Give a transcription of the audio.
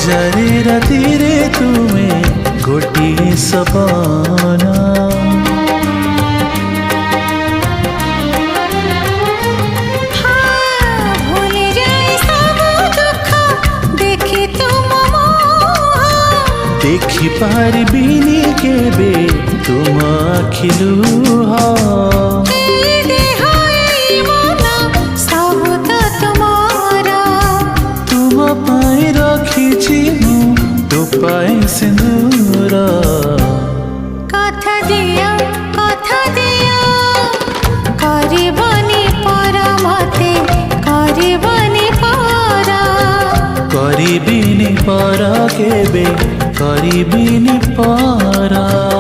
हजारे रातिरे तुमे गोटिए सपना देखि पारिबिनी केबे तुम आखिलुह तुम पाई रखिछि मु तो पाई सिंदूर कथा दिया करबनी पर मते करबनी पर करिबिनी पर केबे करिबिनी पर।